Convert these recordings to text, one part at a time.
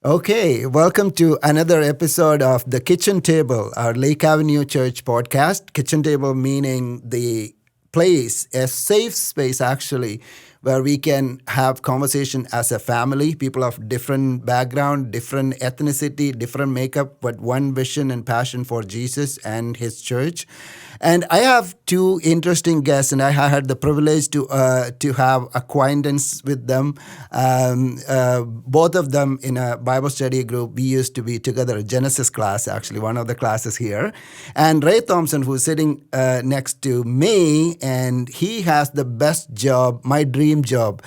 Okay, welcome to another episode of The Kitchen Table, our Lake Avenue Church podcast. Kitchen Table meaning the place, a safe space actually, where we can have conversation as a family, people of different background, different ethnicity, different makeup, but one vision and passion for Jesus and his church. And I have two interesting guests, and I had the privilege to have acquaintance with them. Both of them in a Bible study group. We used to be together, a Genesis class, actually, one of the classes here. And Ray Thompson, who's sitting next to me, and he has the best job, my dream job.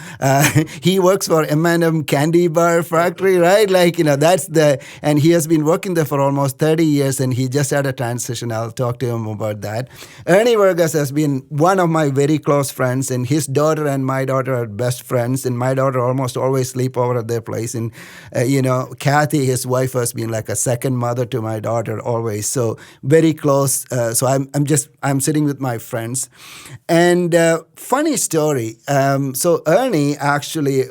He works for M&M Candy Bar Factory, right? And he has been working there for almost 30 years, and he just had a transition. I'll talk to him about that. Ernie Vargas has been one of my very close friends, and his daughter and my daughter are best friends, and my daughter almost always sleep over at their place. And, Kathy, his wife, has been like a second mother to my daughter always. So very close. So I'm sitting with my friends. And funny story. So Ernie actually,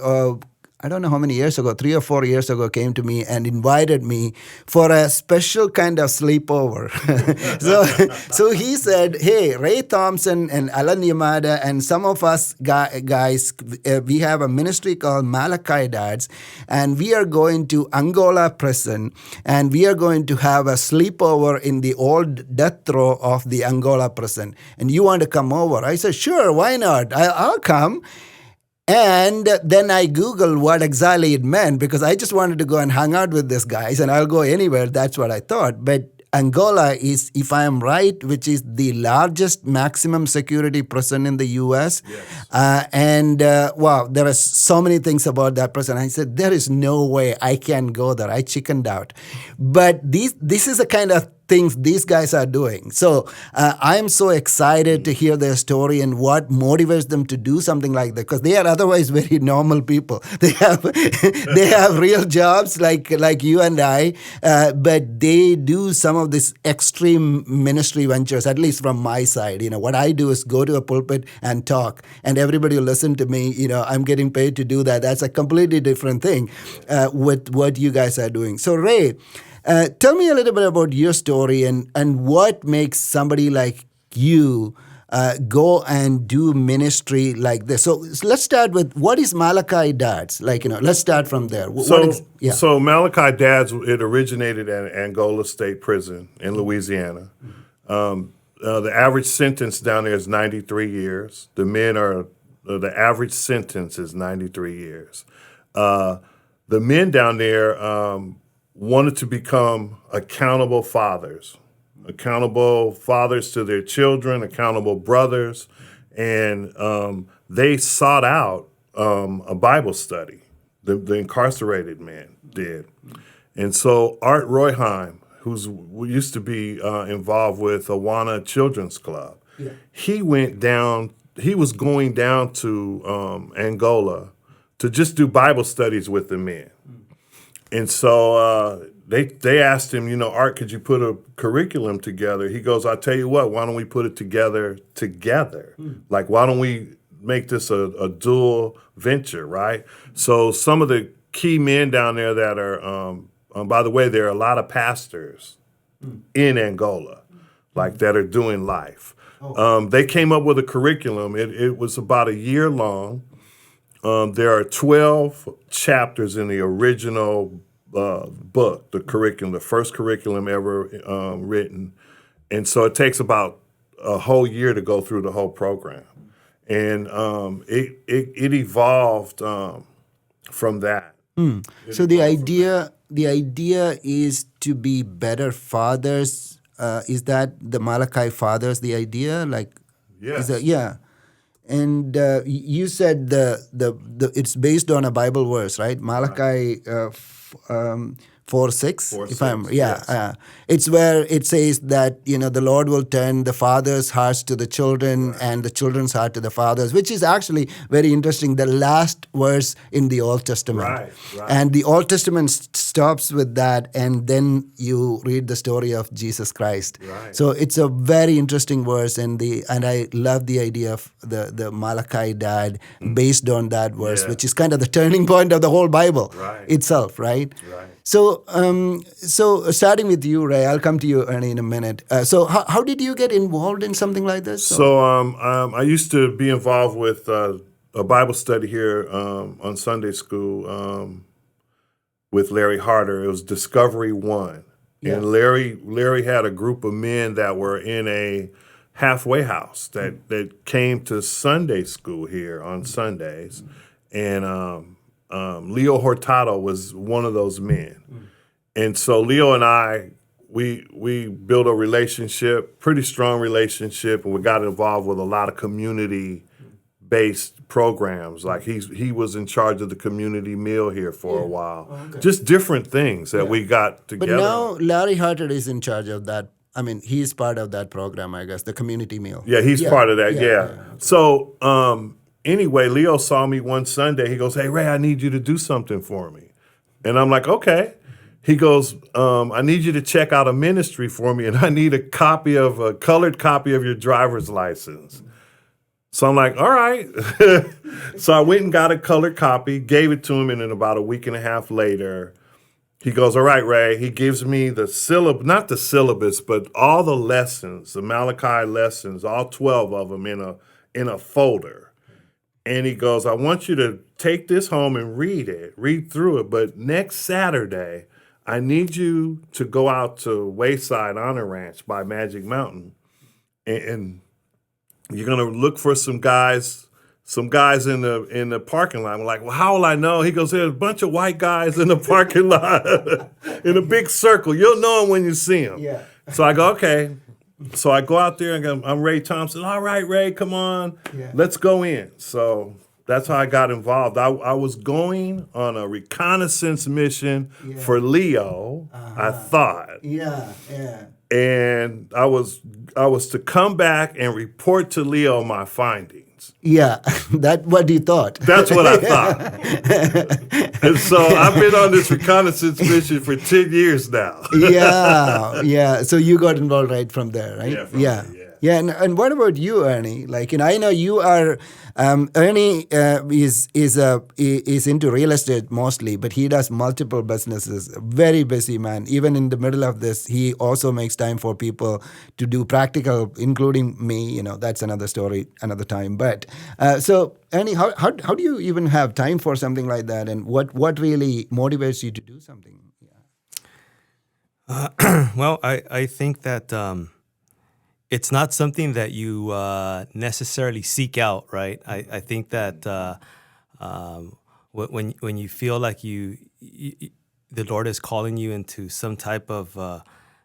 I don't know how many years ago, 3 or 4 years ago, came to me and invited me for a special kind of sleepover. so he said, hey, Ray Thompson and Alan Yamada and some of us guys, we have a ministry called Malachi Dads, and we are going to Angola prison, and we are going to have a sleepover in the old death row of the Angola prison. And you want to come over? I said, sure, why not? I'll come. And then I Googled what exactly it meant, because I just wanted to go and hang out with these guys, and I'll go anywhere. That's what I thought. But Angola is, if I am right, which is the largest maximum security prison in the U.S. Yes. Wow, there are so many things about that prison. I said, there is no way I can go there. I chickened out. But this is the kind of things these guys are doing. So I'm so excited to hear their story and what motivates them to do something like that, because they are otherwise very normal people. They have real jobs like you and I, but they do some of this extreme ministry ventures, at least from my side. What I do is go to a pulpit and talk, and everybody will listen to me. I'm getting paid to do that. That's a completely different thing with what you guys are doing. So Ray, tell me a little bit about your story and what makes somebody like you go and do ministry like this. So let's start with, what is Malachi Dads? Let's start from there. So Malachi Dads, it originated at Angola State Prison in Louisiana. The average sentence down there is 93 years. The average sentence is 93 years. The men down there wanted to become accountable fathers to their children, accountable brothers, and they sought out a Bible study. The incarcerated men did. And so Art Royheim, who used to be involved with Awana Children's Club, he was going down to Angola to just do Bible studies with the men. And so they asked him, Art, could you put a curriculum together? He goes, I'll tell you what, why don't we put it together? Like, why don't we make this a dual venture, right? So some of the key men down there that are, by the way, there are a lot of pastors in Angola, that are doing life. They came up with a curriculum. It was about a year long. There are 12 chapters in the original book, the curriculum, the first curriculum ever written. And so it takes about a whole year to go through the whole program. And it evolved from that. So the idea is to be better fathers. Is that the Malachi fathers, the idea? Yes. Yeah. And you said the it's based on a Bible verse, right? Malachi 4:6, 4:6, if I'm yes. it's where it says that the Lord will turn the fathers' hearts to the children and the children's heart to the fathers, which is actually very interesting. The last verse in the Old Testament, Right. and the Old Testament stops with that, and then you read the story of Jesus Christ. Right. So it's a very interesting verse, and I love the idea of the Malachi Dad based on that verse, Yeah. which is kind of the turning point of the whole Bible Right. itself, right? Right. So, starting with you, Ray, I'll come to you, Ernie, in a minute. So, how did you get involved in something like this? So I used to be involved with a Bible study here on Sunday school with Larry Harder. It was Discovery One, and Larry had a group of men that were in a halfway house that came to Sunday school here on Sundays, and Leo Hurtado was one of those men, and so Leo and I. We built a relationship, pretty strong relationship, and we got involved with a lot of community-based programs. Like he was in charge of the community meal here for a while. Oh, okay. Just different things that we got But together. now Larry Harter is in charge of that. I mean, he's part of that program, I guess, the community meal. Yeah, he's part of that. Yeah. Okay. So anyway, Leo saw me one Sunday. He goes, "Hey Ray, I need you to do something for me," and I'm like, "Okay." He goes, I need you to check out a ministry for me, and I need a colored copy of your driver's license. So I'm like, all right. So I went and got a colored copy, gave it to him, and then about a week and a half later, he goes, all right, Ray. He gives me the not the syllabus, but all the lessons, the Malachi lessons, all 12 of them in a folder. And he goes, I want you to take this home and read through it, but next Saturday, I need you to go out to Wayside Honor Ranch by Magic Mountain, and you're gonna look for some guys in the parking lot. I'm like, well, how will I know? He goes, there's a bunch of white guys in the parking lot in a big circle. You'll know them when you see them. Yeah. So I go, okay. So I go out there and I'm Ray Thompson. All right, Ray, come on, let's go in. So that's how I got involved. I was going on a reconnaissance mission for Leo, I thought. Yeah. And I was to come back and report to Leo my findings. Yeah, what you thought. That's what I thought. And so I've been on this reconnaissance mission for 10 years now. Yeah. So you got involved right from there, right? Yeah. Yeah, and what about you, Ernie? Like, I know you are. Ernie is into real estate mostly, but he does multiple businesses. Very busy man. Even in the middle of this, he also makes time for people to do practical, including me. That's another story, another time. But so, Ernie, how do you even have time for something like that? And what really motivates you to do something? Well, I think that. It's not something that you necessarily seek out, right? I think that when you feel like the Lord is calling you into some type of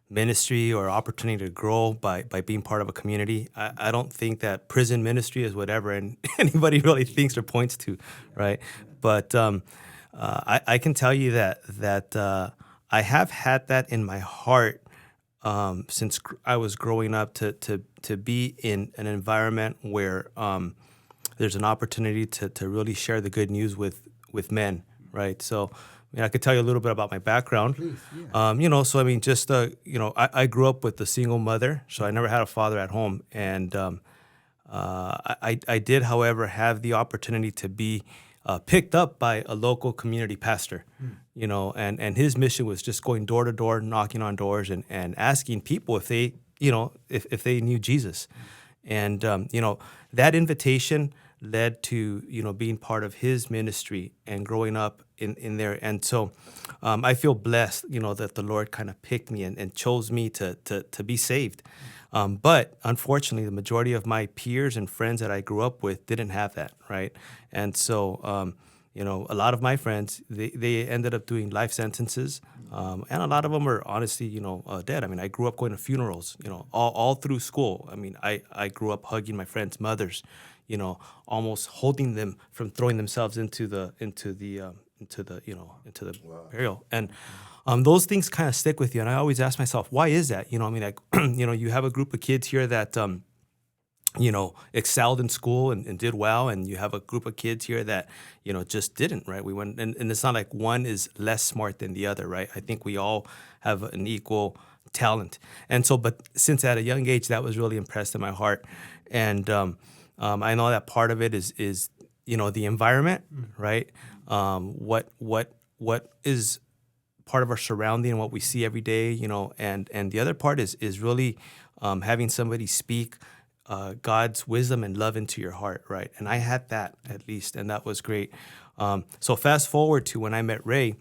ministry or opportunity to grow by being part of a community, I don't think that prison ministry is whatever and anybody really thinks or points to, right? But I can tell you that I have had that in my heart. Since I was growing up, to be in an environment where there's an opportunity to really share the good news with men, right? So, I could tell you a little bit about my background. Please, yeah. So I grew up with a single mother, so I never had a father at home, and I did, however, have the opportunity to be picked up by a local community pastor. And his mission was just going door to door, knocking on doors and asking people if they, if they knew Jesus. And, that invitation led to, being part of his ministry and growing up in there. And so I feel blessed, that the Lord kind of picked me and chose me to be saved. But unfortunately, the majority of my peers and friends that I grew up with didn't have that, right? And so, a lot of my friends, they ended up doing life sentences, and a lot of them are honestly, dead. I grew up going to funerals, all through school. I grew up hugging my friends' mothers, almost holding them from throwing themselves into the burial. And those things kind of stick with you. And I always ask myself, why is that? I mean, like, you have a group of kids here that, excelled in school and did well. And you have a group of kids here that, just didn't, right? We went, and it's not like one is less smart than the other, right? I think we all have an equal talent. And so, but since at a young age, that was really impressed in my heart. And I know that part of it is the environment, right? What is part of our surrounding and what we see every day, and the other part is really having somebody speak God's wisdom and love into your heart, right? And I had that at least, and that was great. So fast forward to when I met Ray,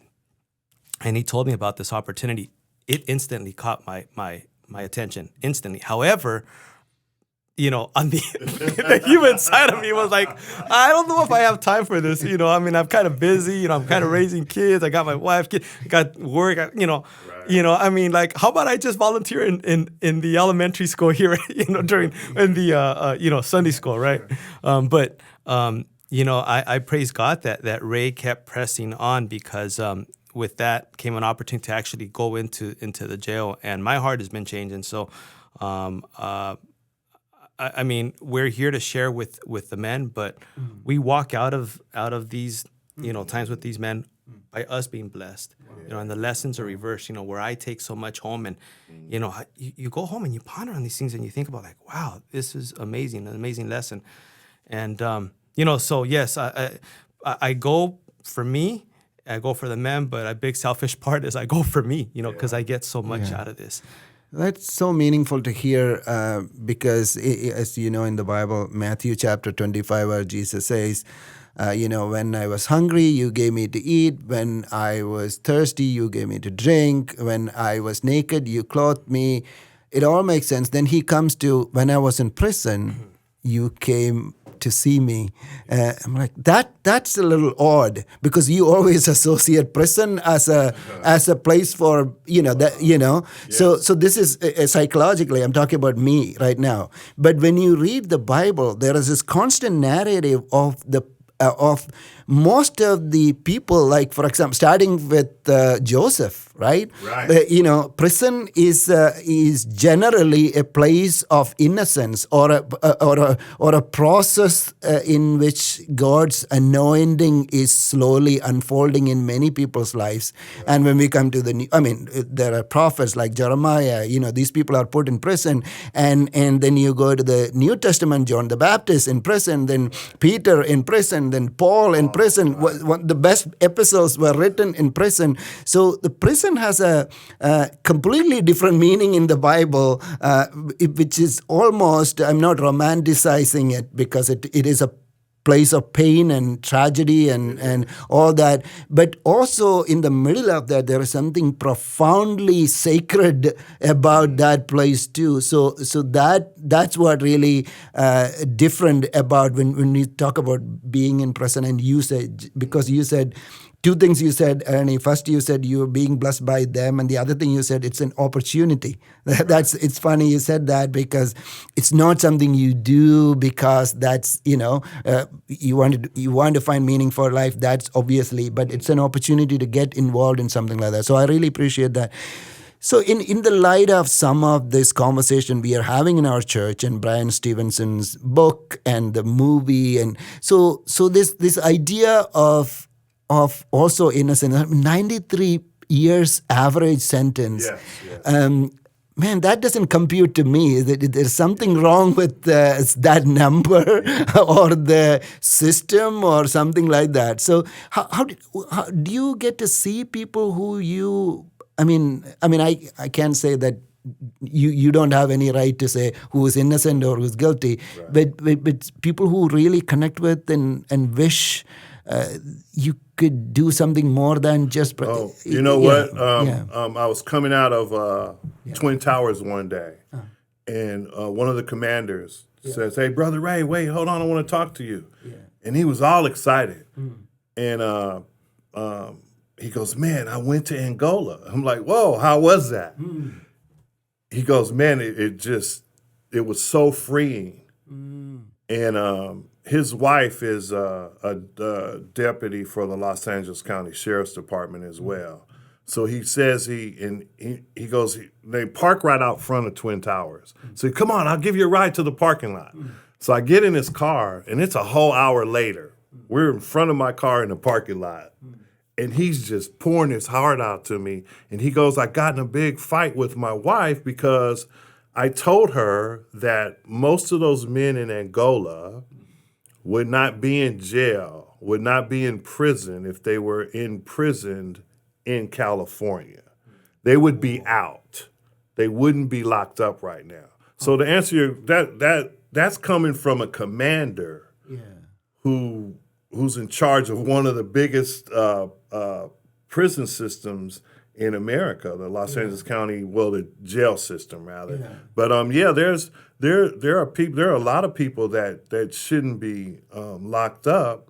and he told me about this opportunity. It instantly caught my attention, instantly. However, on the human side of me was like, I don't know if I have time for this. I mean, I'm kind of busy. I'm kind of raising kids. I got my wife, got work. I mean, like, how about I just volunteer in the elementary school here, during in the Sunday school, right? But I praise God that Ray kept pressing on, because with that came an opportunity to actually go into the jail, and my heart has been changed. And so, I mean, we're here to share with the men, but we walk out of these times with these men by us being blessed. And the lessons are reversed. Where I take so much home, and you go home and you ponder on these things, and you think about, like, wow, this is amazing, an amazing lesson. And so yes, I go for me. I go for the men, but a big selfish part is I go for me, because I get so much out of this. That's so meaningful to hear, because as you know, in the Bible, Matthew chapter 25, where Jesus says, when I was hungry, you gave me to eat. When I was thirsty, you gave me to drink. When I was naked, you clothed me. It all makes sense. Then he comes to, when I was in prison, you came to see me. I'm like, that's a little odd, because you always associate prison as a place for So this is psychologically, I'm talking about me right now. But when you read the Bible, there is this constant narrative of most of the people, like, for example, starting with Joseph, right? Prison is generally a place of innocence, or a process in which God's anointing is slowly unfolding in many people's lives. And when we come to there are prophets like Jeremiah. These people are put in prison, and then you go to the New Testament, John the Baptist in prison, then Peter in prison, then Paul in prison. The best epistles were written in prison. So the prison has a completely different meaning in the Bible, which is almost, I'm not romanticizing it, because it is a place of pain and tragedy and all that. But also in the middle of that, there is something profoundly sacred about that place too. So that's what really different about when we talk about being in prison. And you said, because you said two things you said, Ernie. First, you said you were being blessed by them, and the other thing you said, it's an opportunity. It's funny you said that, because it's not something you do because that's you want to find meaning for life. That's obviously, but it's an opportunity to get involved in something like that. So I really appreciate that. So in the light of some of this conversation we are having in our church, and Brian Stevenson's book and the movie, and so this idea of also innocence, 93 years average sentence. Yes. Man, that doesn't compute to me. There's something wrong with that number or the system or something like that. So how do you get to see people who you? I mean, I can't say that you don't have any right to say who is innocent or who's guilty, but people who really connect with and wish you could do something more than just. You know what? I was coming out of Twin Towers one day, and one of the commanders says, "Hey, Brother Ray, wait, hold on, I want to talk to you." And he was all excited, and he goes, "Man, I went to Angola." I'm like, "Whoa, how was that?" He goes, "Man, it was so freeing." And his wife is a deputy for the Los Angeles County Sheriff's Department as well. So he says he goes, they park right out front of Twin Towers. So come on, I'll give you a ride to the parking lot. So I get in his car, and it's a whole hour later. We're in front of my car in the parking lot. And he's just pouring his heart out to me. And he goes, I got in a big fight with my wife because I told her that most of those men in Angola would not be in jail, would not be in prison if they were imprisoned in California. They would be out. They wouldn't be locked up right now. So to answer your, that's coming from a commander who's in charge of one of the biggest prison systems in America, the Los Angeles County, the jail system rather. Yeah. But there are a lot of people that shouldn't be locked up.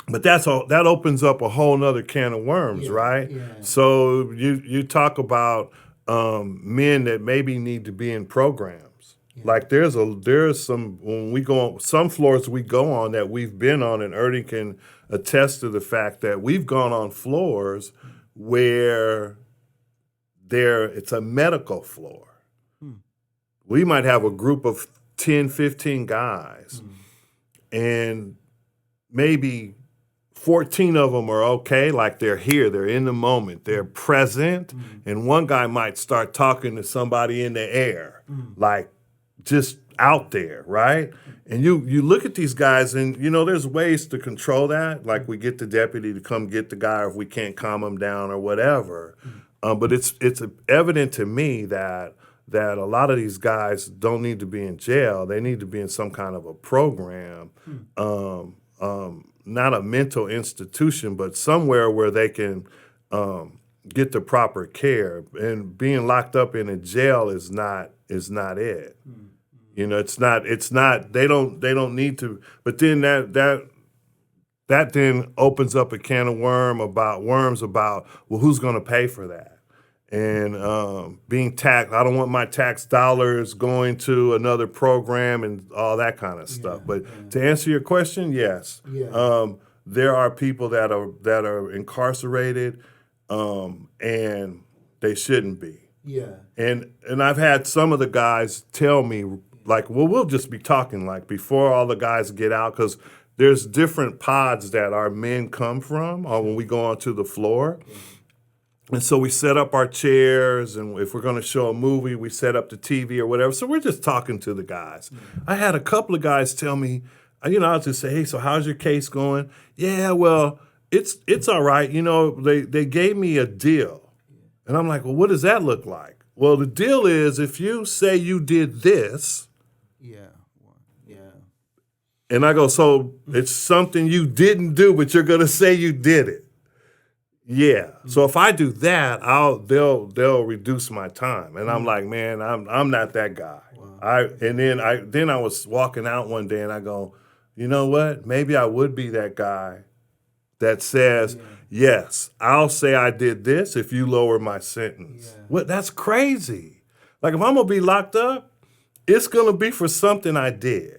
But that opens up a whole nother can of worms, right? Yeah. So you talk about men that maybe need to be in programs. Yeah. Like there's some when we go on some floors we go on that we've been on, and Ernie can attest to the fact that we've gone on floors where it's a medical floor. We might have a group of 10, 15 guys, and maybe 14 of them are okay, like they're here, they're in the moment, they're present, and one guy might start talking to somebody in the air, like just out there, right? And you look at these guys, and there's ways to control that, like we get the deputy to come get the guy, or if we can't calm him down or whatever. But it's evident to me that a lot of these guys don't need to be in jail; they need to be in some kind of a program. Not a mental institution, but somewhere where they can get the proper care. And being locked up in a jail is not it. It's not. They don't need to. But then that then opens up a can of worms about well, who's going to pay for that? And being taxed. I don't want my tax dollars going to another program and all that kind of stuff. But to answer your question, yes, there are people that are incarcerated, and they shouldn't be. Yeah. And I've had some of the guys tell me, like, well, we'll just be talking like before all the guys get out, because there's different pods that our men come from when we go onto the floor. And so we set up our chairs, and if we're going to show a movie, we set up the TV or whatever. So we're just talking to the guys. I had a couple of guys tell me, I'll just say, hey, so how's your case going? Yeah, well, it's all right. They gave me a deal. And I'm like, well, what does that look like? Well, the deal is if you say you did this. Yeah. And I go, so it's something you didn't do, but you're going to say you did it. Yeah. So if I do that, they'll reduce my time. And I'm like, man, I'm not that guy. Wow. Then I was walking out one day and I go, you know what? Maybe I would be that guy that says, yes, I'll say I did this if you lower my sentence. Yeah. What? That's crazy. Like if I'm gonna be locked up, it's gonna be for something I did.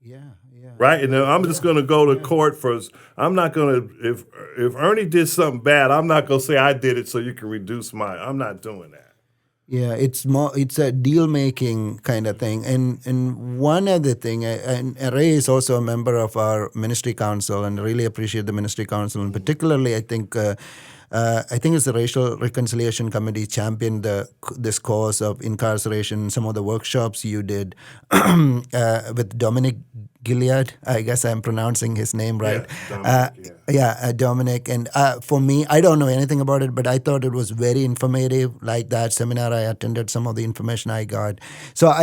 Yeah. Right? And then I'm just going to go to court for, I'm not going to, if Ernie did something bad, I'm not going to say I did it so you can reduce I'm not doing that. Yeah, it's a deal-making kind of thing. And one other thing, and Ray is also a member of our ministry council, and I really appreciate the ministry council, and particularly I think it's the Racial Reconciliation Committee championed this cause of incarceration, some of the workshops you did with Dominic Gilead. I guess I'm pronouncing his name right. Dominic. And for me, I don't know anything about it, but I thought it was very informative. Like that seminar, I attended some of the information I got. So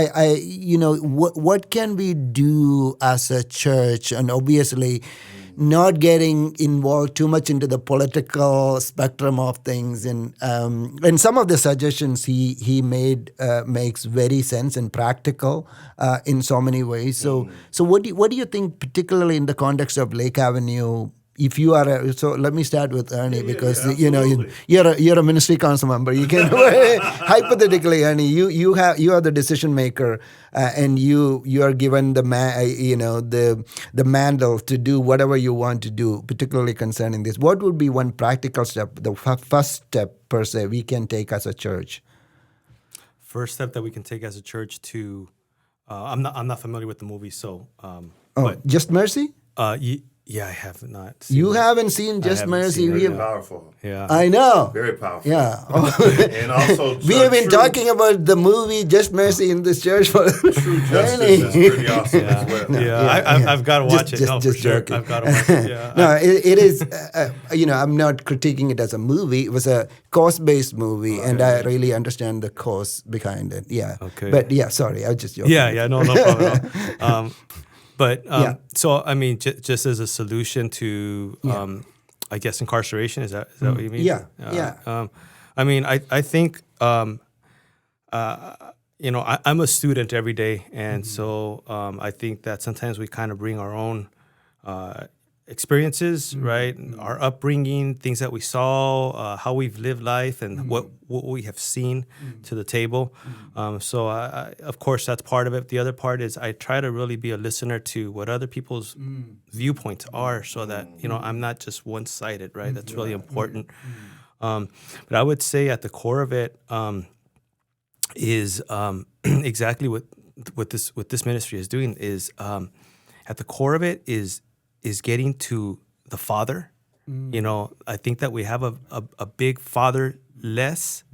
what can we do as a church? And obviously, not getting involved too much into the political spectrum of things, and some of the suggestions he made makes very sense and practical in so many ways. So what do you think, particularly in the context of Lake Avenue, if you are so let me start with Ernie because absolutely. you're a ministry council member. You can hypothetically, Ernie, you are the decision maker, and you are given the the mantle to do whatever you want to do, particularly concerning this. What would be one practical step, the first step per se, we can take as a church? First step that we can take as a church to, I'm not familiar with the movie, so. Just Mercy? Yeah, I have not seen You it. haven't seen Just haven't Mercy? seen it, Very powerful. Yeah. I know. Very powerful. Yeah. And also, We have been true- talking about the movie Just Mercy in this church for True justice is pretty awesome as well. I've got to watch it. Just No, for sure. joking. I've got to watch it. Yeah. No, it is. I'm not critiquing it as a movie. It was a cause-based movie, and I really understand the cause behind it. Yeah. Okay. But yeah, sorry, I was just joking. Yeah, no problem at all. But Yeah. so I mean, just as a solution to, I guess, incarceration, is that what you mean? Yeah, I mean, I think, I'm a student every day, and so I think that sometimes we kind of bring our own experiences, right? Our upbringing, things that we saw, how we've lived life, and what we have seen to the table. So, I, of course, that's part of it. The other part is I try to really be a listener to what other people's viewpoints are, so that I'm not just one-sided, right? That's really important. But I would say at the core of it is exactly what this ministry is doing. Is at the core of it is getting to the Father. I think that we have a big fatherless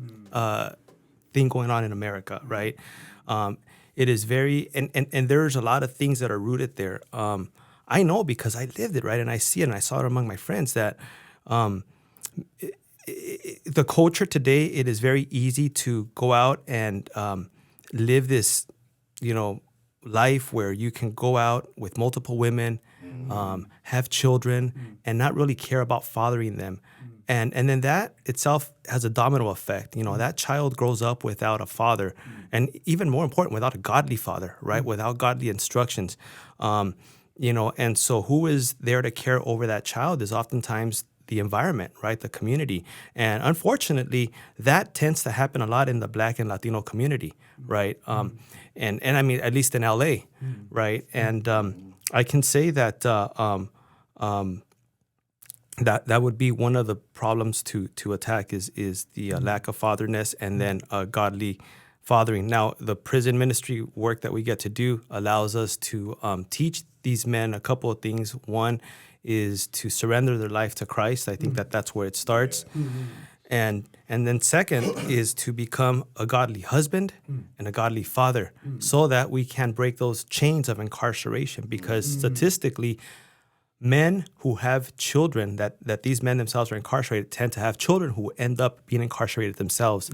thing going on in America, right? It is very, and there's a lot of things that are rooted there. I know because I lived it, right? And I see it, and I saw it among my friends that the culture today, it is very easy to go out and live this, life where you can go out with multiple women, have children, and not really care about fathering them. And then that itself has a domino effect. That child grows up without a father, and even more important, without a godly father, right? Without godly instructions. And so who is there to care over that child is oftentimes the environment, right? The community. And unfortunately, that tends to happen a lot in the Black and Latino community, right? And I mean, at least in LA, right? And I can say that that would be one of the problems to attack is the lack of fatherness, and then godly fathering. Now, the prison ministry work that we get to do allows us to teach these men a couple of things. One is to surrender their life to Christ. I think that's where it starts. And then second is to become a godly husband and a godly father, so that we can break those chains of incarceration. Because statistically, men who have children, that these men themselves are incarcerated, tend to have children who end up being incarcerated themselves.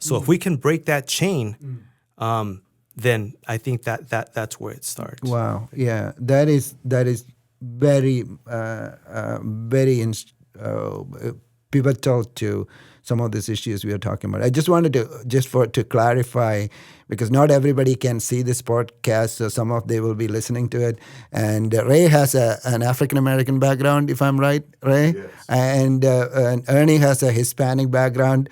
So if we can break that chain, then I think that's where it starts. Wow. Yeah, that is very pivotal to some of these issues we are talking about. I just wanted to clarify, because not everybody can see this podcast, so some of they will be listening to it. And Ray has an African American background, if I'm right, Ray. Yes. And Ernie has a Hispanic background.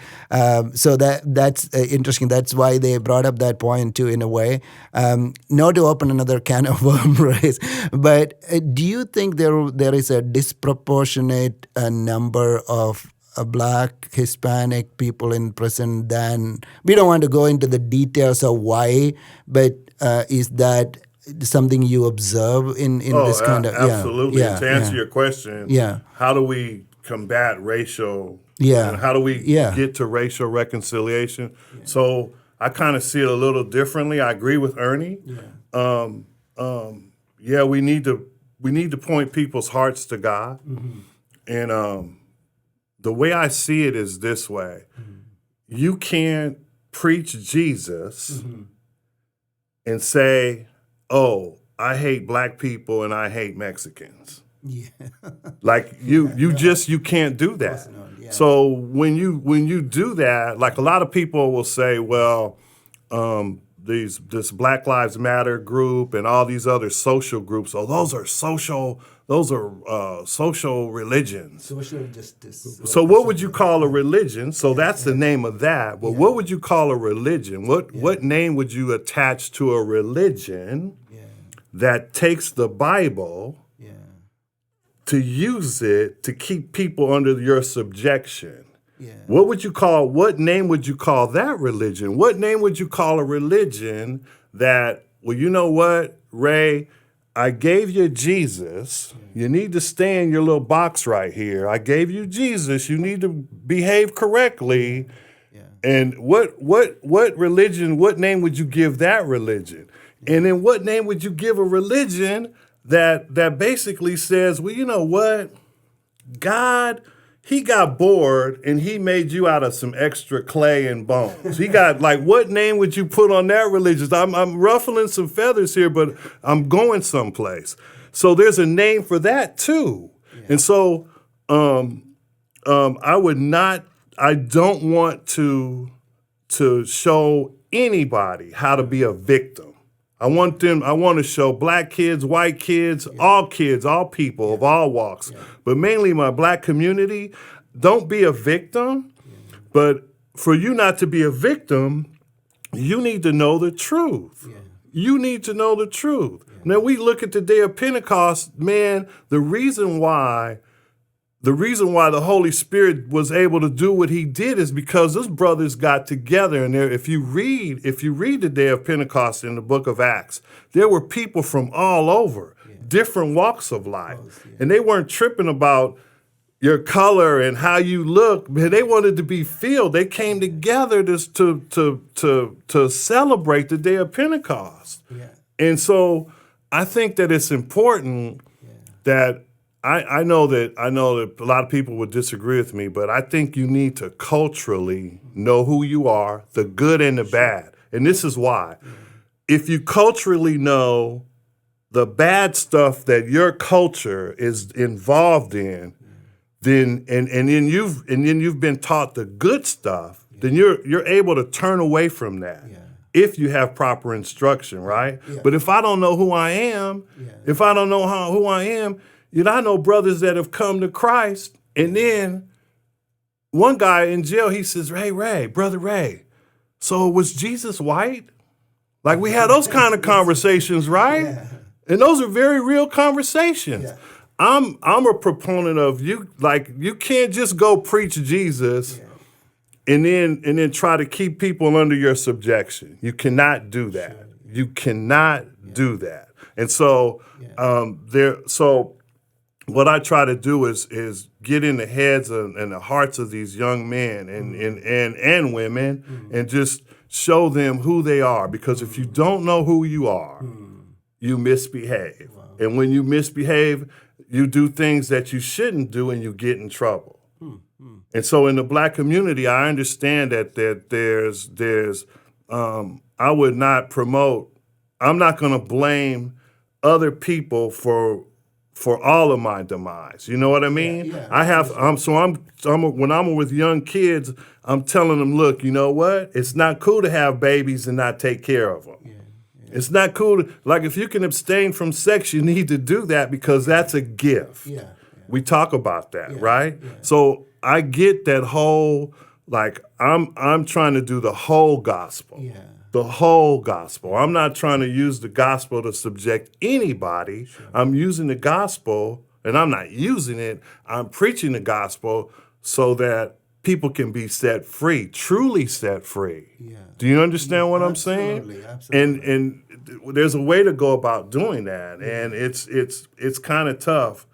So that's interesting. That's why they brought up that point too, in a way. Not to open another can of worms, Rays, but do you think there is a disproportionate number of Black, Hispanic people in prison? Then we don't want to go into the details of why, but is that something you observe in this kind of absolutely. Yeah, to answer your question, how do we combat racial? And how do we get to racial reconciliation? So I kind of see it a little differently. I agree with Ernie. We need to point people's hearts to God, and the way I see it is this way. You can't preach Jesus and say, oh, I hate Black people and I hate Mexicans. Like you can't do that. So when you do that, like a lot of people will say, well, this Black Lives Matter group and all these other social groups. So those are social religions. Social justice. So what would you call a religion? So that's the name of that. But what would you call a religion? What name would you attach to a religion that takes the Bible to use it to keep people under your subjection? What name would you call that religion? What name would you call a religion that, well, you know what, Ray, I gave you Jesus. You need to stay in your little box right here. I gave you Jesus. You need to behave correctly. And what religion, what name would you give that religion? And then what name would you give a religion that basically says, well, you know what? God, he got bored and he made you out of some extra clay and bones. He got, like, what name would you put on that religion? I'm ruffling some feathers here, but I'm going someplace. So there's a name for that too. And so I don't want to show anybody how to be a victim. I want to show black kids, white kids, all people of all walks, but mainly my black community. Don't be a victim, but for you not to be a victim, you need to know the truth. You need to know the truth. Now we look at the day of Pentecost, man, the reason why the Holy Spirit was able to do what he did is because those brothers got together. And if you read the day of Pentecost in the book of Acts, there were people from all over, different walks of life. And they weren't tripping about your color and how you look, but they wanted to be filled. They came together to celebrate the day of Pentecost. And so I think that it's important that I know that a lot of people would disagree with me, but I think you need to culturally know who you are, the good and the bad. And this is why. If you culturally know the bad stuff that your culture is involved in, then you've been taught the good stuff, then you're able to turn away from that. If you have proper instruction, right? But if I don't know who I am, if I don't know who I am, I know brothers that have come to Christ, and then one guy in jail, he says, Hey, Brother Ray, so was Jesus white? Like, we had those kind of conversations, right? And those are very real conversations. I'm a proponent of you can't just go preach Jesus and then try to keep people under your subjection. You cannot do that. You cannot do that. And so what I try to do is get in the heads and the hearts of these young men and women and just show them who they are. Because if you don't know who you are, you misbehave. And when you misbehave, you do things that you shouldn't do and you get in trouble. And so in the black community, I understand that there's I would not promote, I'm not going to blame other people for all of my demise. You know what I mean? When I'm with young kids, I'm telling them, look, you know what? It's not cool to have babies and not take care of them. It's not cool like, if you can abstain from sex, you need to do that because that's a gift. We talk about that, right? So I get that whole, like, I'm trying to do the whole gospel. The whole gospel. I'm not trying to use the gospel to subject anybody. I'm using the gospel, and I'm not using it. I'm preaching the gospel so that people can be set free, truly set free. Do you understand what I'm saying? Absolutely. And there's a way to go about doing that, and it's kind of tough.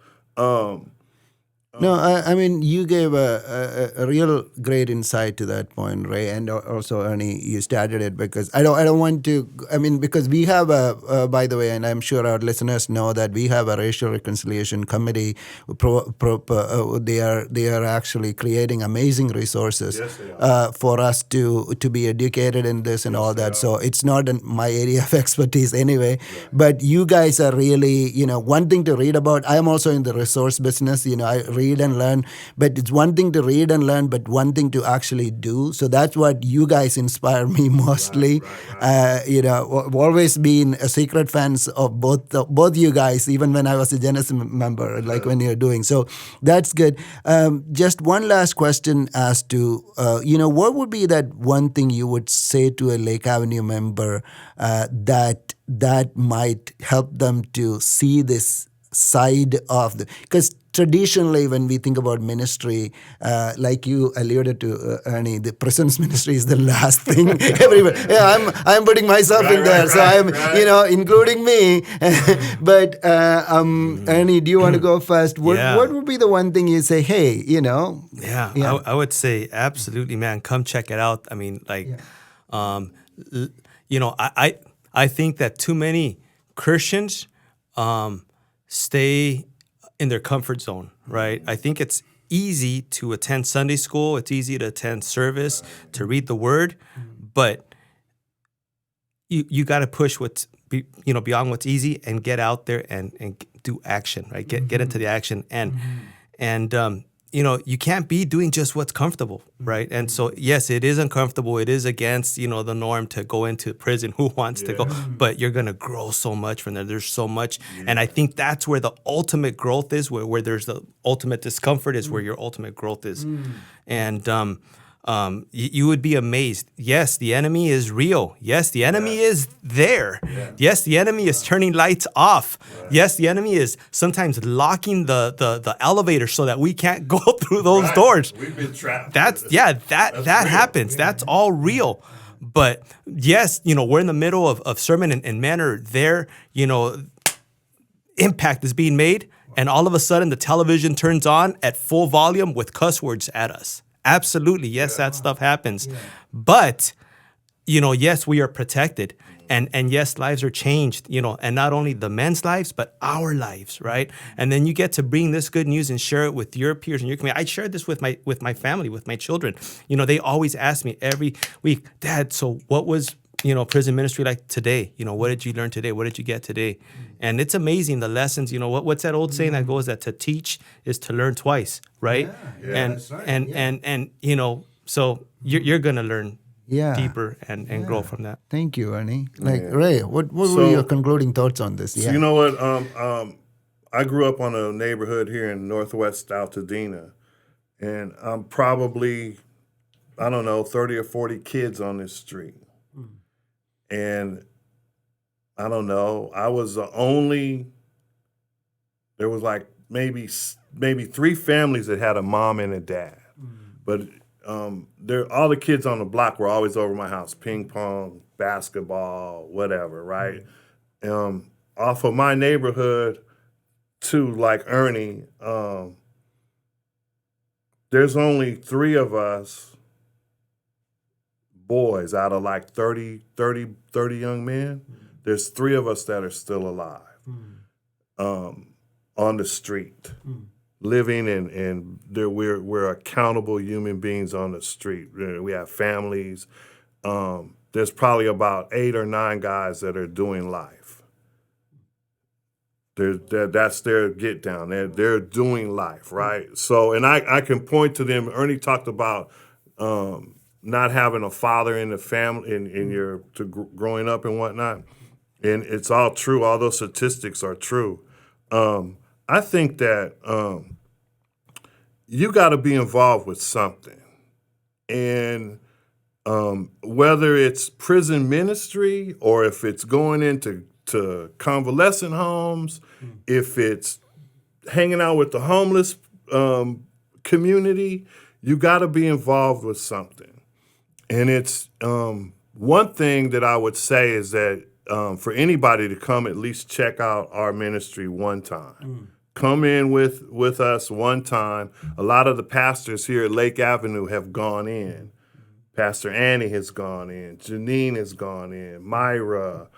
No, I mean, you gave a real great insight to that point, Ray, and also Ernie, you started it because I don't want to. I mean, because we have by the way, and I'm sure our listeners know that we have a racial reconciliation committee. They are actually creating amazing resources for us to be educated in this and all that. So it's not in my area of expertise anyway. But you guys are really, one thing to read about. I am also in the resource business. I read read and learn, but it's one thing to read and learn, but one thing to actually do. So that's what you guys inspire me mostly. I've always been a secret fans of both you guys, even when I was a Genesis member, like when you're doing. So that's good. Just one last question as to, what would be that one thing you would say to a Lake Avenue member that might help them to see this side of because traditionally when we think about ministry, like you alluded to, Ernie, the presence ministry is the last thing everybody. Yeah, I'm putting myself in there, so I'm including me. But Ernie, do you want to go first? What would be the one thing you say? Hey, I would say absolutely, man. Come check it out. I mean, I think that too many Christians stay in their comfort zone, right? I think it's easy to attend Sunday school. It's easy to attend service, to read the Word, but you got to push beyond what's easy and get out there and do action, right? Get into the action and you can't be doing just what's comfortable, right? And so, yes, it is uncomfortable. It is against, the norm to go into prison. Who wants to go? But you're going to grow so much from there. There's so much. And I think that's where the ultimate growth is, where there's the ultimate discomfort is where your ultimate growth is. And you would be amazed. Yes, the enemy is real. Yes, the enemy is there. Yes, the enemy is turning lights off. Yes, the enemy is sometimes locking the elevator so that we can't go through those doors. We've been trapped. That happens. That's all real. But yes, we're in the middle of sermon and men are there, impact is being made, and all of a sudden the television turns on at full volume with cuss words at us. Absolutely. Yes, that stuff happens. Yeah. But, yes, we are protected. And yes, lives are changed, and not only the men's lives, but our lives, right? And then you get to bring this good news and share it with your peers and your community. I shared this with my family, with my children. They always ask me every week, Dad, so what was, prison ministry like today? What did you learn today? What did you get today? And it's amazing, the lessons, what's that old saying that goes that to teach is to learn twice, right? That's right. And so you're going to learn deeper and grow from that. Thank you, Ernie. Ray, what were your concluding thoughts on this? So you know what? I grew up on a neighborhood here in Northwest Altadena, and I'm probably, 30 or 40 kids on this street. And I don't know, I was the only, there was like maybe 3 families that had a mom and a dad. But all the kids on the block were always over my house, ping pong, basketball, whatever, right? Off of my neighborhood to like Ernie, there's only 3 of us boys out of like 30 young men. There's 3 of us that are still alive on the street, living and we're accountable human beings on the street. We have families. There's probably about 8 or 9 guys that are doing life. That's their get down. They're doing life, right? So, and I can point to them. Ernie talked about not having a father in the family in your growing up and whatnot, and it's all true. All those statistics are true. I think that you got to be involved with something, and whether it's prison ministry or if it's going into convalescent homes, if it's hanging out with the homeless community, you got to be involved with something. And it's one thing that I would say is that for anybody to come at least check out our ministry one time. Come in with us one time. A lot of the pastors here at Lake Avenue have gone in. Pastor Annie has gone in. Janine has gone in. Myra,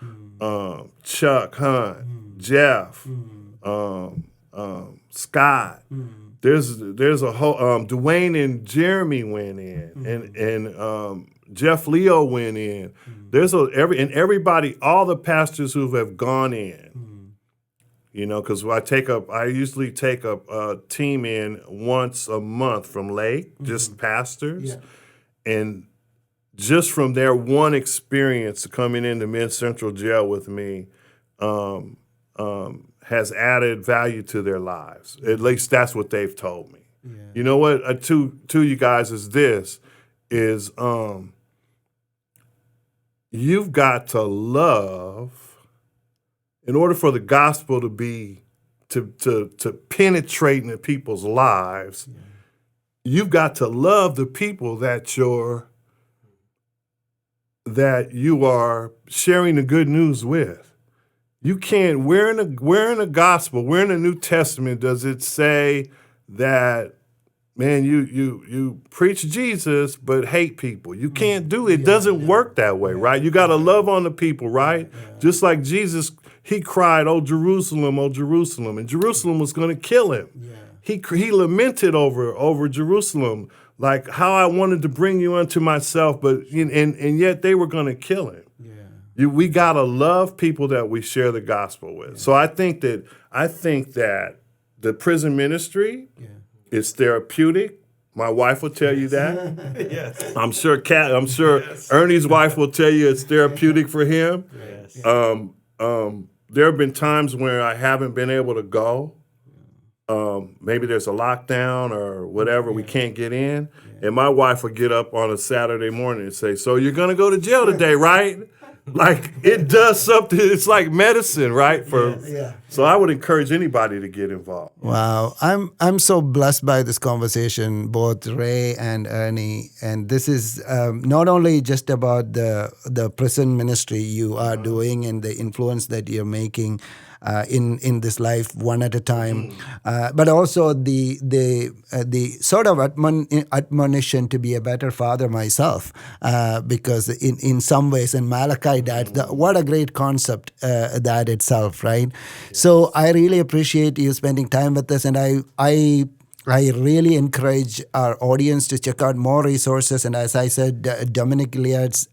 Chuck Hunt, Jeff, Scott. There's a whole Dwayne and Jeremy went in, and Jeff Leo went in. There's everybody, all the pastors who have gone in. because I usually take a team in once a month from Lake, just pastors, and just from their one experience coming into Men's Central Jail with me, has added value to their lives. At least that's what they've told me. Yeah. You know what? To you guys is you've got to love in order for the gospel to be to penetrate into people's lives. Yeah. You've got to love the people that you are sharing the good news with. You can't. Where in the gospel, where in the New Testament does it say that, man, you preach Jesus but hate people? You can't do it. It doesn't work that way, right? You got to love on the people, right? Just like Jesus, he cried, "Oh Jerusalem, oh Jerusalem," and Jerusalem was going to kill him. Yeah. He lamented over Jerusalem, like how I wanted to bring you unto myself, but and yet they were going to kill him. We gotta love people that we share the gospel with. Yeah. So I think that the prison ministry is therapeutic. My wife will tell you that. Yes. I'm sure Ernie's wife will tell you it's therapeutic for him. Yes. There have been times where I haven't been able to go. Maybe there's a lockdown or whatever, we can't get in. And my wife will get up on a Saturday morning and say, "So you're gonna go to jail today, right?" Like it does something. It's like medicine, right? So I would encourage anybody to get involved. Wow, I'm so blessed by this conversation, both Ray and Ernie. And this is not only just about the prison ministry you are doing and the influence that you're making in this life one at a time, but also the sort of admonition to be a better father myself, because in some ways, in Malachi Dads, what a great concept that itself, right? Yes. So I really appreciate you spending time with us, and I really encourage our audience to check out more resources. And as I said, Dominic Liard's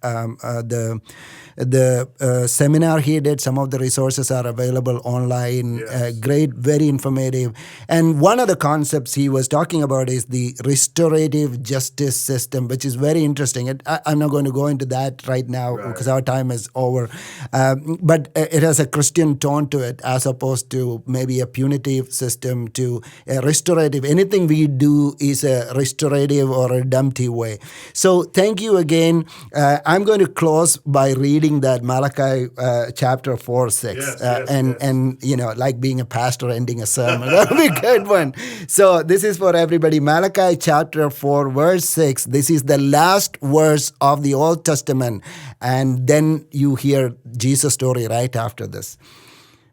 the seminar he did, some of the resources are available online. Yes. Great, very informative. And one of the concepts he was talking about is the restorative justice system, which is very interesting. I'm not going to go into that right now because our time is over. But it has a Christian tone to it as opposed to maybe a punitive system to a restorative. Anything we do is a restorative or a redemptive way. So thank you again. I'm going to close by reading that Malachi chapter 4:6, and like being a pastor ending a sermon, that would be a good one. So this is for everybody. Malachi chapter 4 verse 6. This is the last verse of the Old Testament, and then you hear Jesus' story right after this.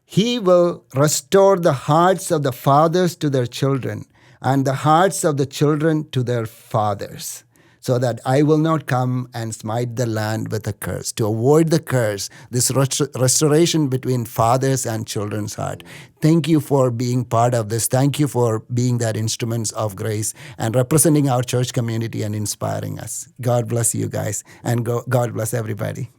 He will restore the hearts of the fathers to their children, and the hearts of the children to their fathers, so that I will not come and smite the land with a curse. To avoid the curse, this restoration between fathers and children's heart. Thank you for being part of this. Thank you for being that instruments of grace and representing our church community and inspiring us. God bless you guys, and God bless everybody.